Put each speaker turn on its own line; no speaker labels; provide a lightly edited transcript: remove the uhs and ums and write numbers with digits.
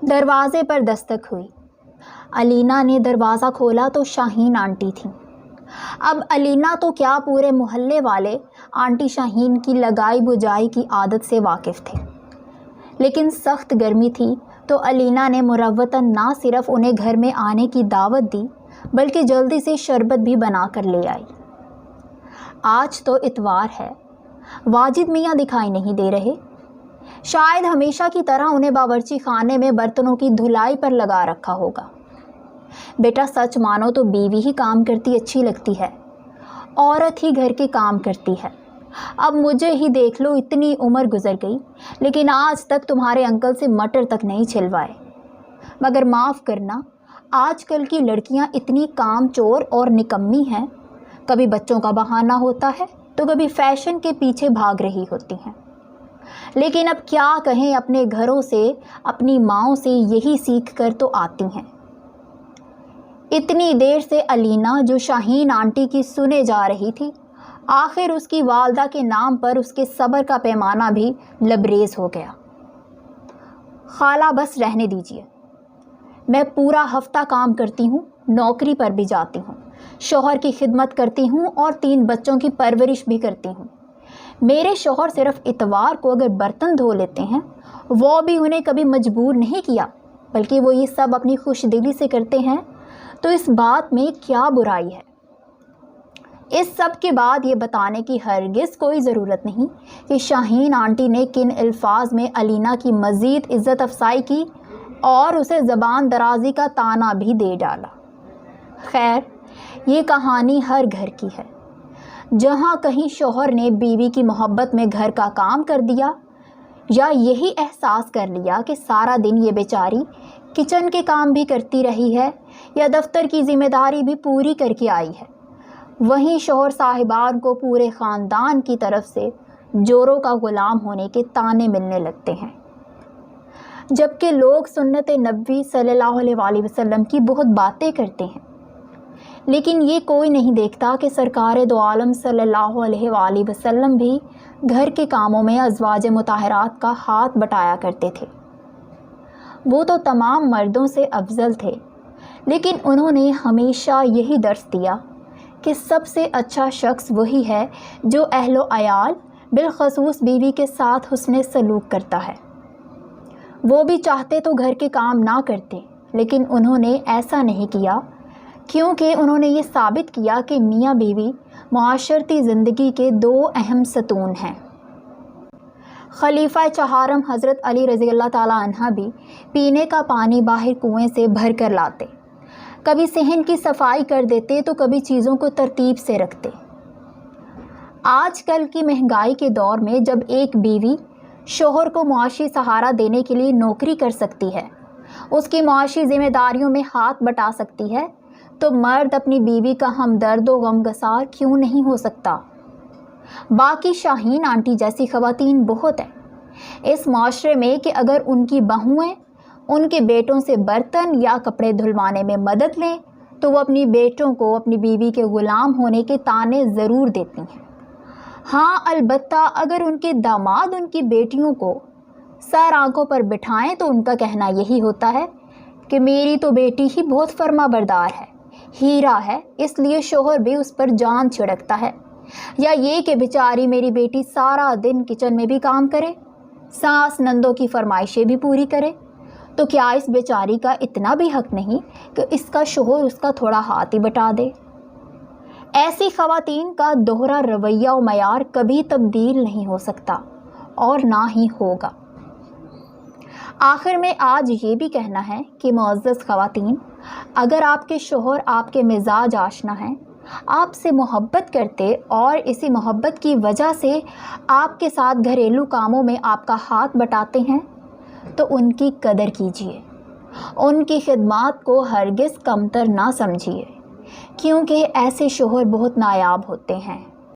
दरवाजे पर दस्तक हुई। अलीना ने दरवाज़ा खोला तो शाहीन आंटी थीं। अब अलीना तो क्या, पूरे मोहल्ले वाले आंटी शाहीन की लगाई बुझाई की आदत से वाकिफ़ थे। लेकिन सख्त गर्मी थी तो अलीना ने मुरव्वतन ना सिर्फ उन्हें घर में आने की दावत दी, बल्कि जल्दी से शरबत भी बना कर ले आई। आज तो इतवार है, वाजिद मियाँ दिखाई नहीं दे रहे। शायद हमेशा की तरह उन्हें बावर्ची खाने में बर्तनों की धुलाई पर लगा रखा होगा। बेटा, सच मानो तो बीवी ही काम करती अच्छी लगती है, औरत ही घर के काम करती है। अब मुझे ही देख लो, इतनी उम्र गुजर गई लेकिन आज तक तुम्हारे अंकल से मटर तक नहीं छिलवाए। मगर माफ़ करना, आजकल की लड़कियां इतनी कामचोर और निकम्मी हैं। कभी बच्चों का बहाना होता है तो कभी फैशन के पीछे भाग रही होती हैं। लेकिन अब क्या कहें, अपने घरों से, अपनी माँओं से यही सीख कर तो आती हैं। इतनी देर से अलीना, जो शाहीन आंटी की सुने जा रही थी, आखिर उसकी वालदा के नाम पर उसके सब्र का पैमाना भी लबरेज हो गया। खाला, बस रहने दीजिए। मैं पूरा हफ्ता काम करती हूँ, नौकरी पर भी जाती हूँ, शौहर की खिदमत करती हूँ और 3 बच्चों की परवरिश भी करती हूँ। मेरे शौहर सिर्फ इतवार को अगर बर्तन धो लेते हैं, वो भी उन्हें कभी मजबूर नहीं किया, बल्कि वो ये सब अपनी खुशदिली से करते हैं, तो इस बात में क्या बुराई है। इस सब के बाद ये बताने की हरगिज़ कोई ज़रूरत नहीं कि शाहीन आंटी ने किन अल्फाज में अलीना की मज़ीद इज़्ज़त अफसाई की और उसे ज़बान दराजी का ताना भी दे डाला। खैर, ये कहानी हर घर की है, जहाँ कहीं शौहर ने बीवी की मोहब्बत में घर का काम कर दिया, या यही एहसास कर लिया कि सारा दिन ये बेचारी किचन के काम भी करती रही है या दफ्तर की ज़िम्मेदारी भी पूरी करके आई है। वहीं शौहर साहिबान को पूरे ख़ानदान की तरफ से जोरों का ग़ुलाम होने के ताने मिलने लगते हैं, जबकि लोग सुन्नत नबी सल्लल्लाहु अलैहि वसल्लम की बहुत बातें करते हैं, लेकिन ये कोई नहीं देखता कि सरकार दो आलम सल्लल्लाहु अलैहि वसल्लम भी घर के कामों में अज़वाज मुताहरात का हाथ बटाया करते थे। वो तो तमाम मर्दों से अफजल थे, लेकिन उन्होंने हमेशा यही दर्स दिया कि सबसे अच्छा शख्स वही है जो अहलो अयाल, बिलखसूस बीवी के साथ हुस्ने सलूक करता है। वो भी चाहते तो घर के काम ना करते, लेकिन उन्होंने ऐसा नहीं किया, क्योंकि उन्होंने ये साबित किया कि मियाँ बीवी मुआशरती ज़िंदगी के 2 अहम सतून हैं। खलीफा चहारम हज़रत अली रज़ियल्लाहु ताला अन्हा भी पीने का पानी बाहर कुएं से भर कर लाते, कभी सहन की सफाई कर देते तो कभी चीज़ों को तरतीब से रखते। आजकल की महंगाई के दौर में जब एक बीवी शौहर को मुआशी सहारा देने के लिए नौकरी कर सकती है, उसकी मुआशी ज़िम्मेदारियों में हाथ बटा सकती है, तो मर्द अपनी बीवी का हमदर्द व गमगसार क्यों नहीं हो सकता। बाकी शाहीन आंटी जैसी ख़वातीन बहुत हैं इस माशरे में कि अगर उनकी बहुएँ उनके बेटों से बर्तन या कपड़े धुलवाने में मदद लें तो वो अपनी बेटों को अपनी बीवी के ग़ुलाम होने के ताने ज़रूर देती हैं। हाँ, अलबत्ता अगर उनके दामाद उनकी बेटियों को सर आंखों पर बिठाएं तो उनका कहना यही होता है कि मेरी तो बेटी ही बहुत फर्माबरदार है, हीरा है, इसलिए शौहर भी उस पर जान छिड़कता है। या ये कि बेचारी मेरी बेटी सारा दिन किचन में भी काम करे, सास नंदों की फरमाइशें भी पूरी करे, तो क्या इस बेचारी का इतना भी हक नहीं कि इसका शौहर उसका थोड़ा हाथ ही बटा दे। ऐसी ख़वातीन का दोहरा रवैया और मयार कभी तब्दील नहीं हो सकता और ना ही होगा। आखिर में आज ये भी कहना है कि मुअज़्ज़ज़ ख़वातीन, अगर आपके शौहर आपके मिजाज आशना हैं, आपसे मोहब्बत करते और इसी मोहब्बत की वजह से आपके साथ घरेलू कामों में आपका हाथ बटाते हैं, तो उनकी कदर कीजिए, उनकी खिदमत को हरगिज़ कमतर ना समझिए, क्योंकि ऐसे शौहर बहुत नायाब होते हैं।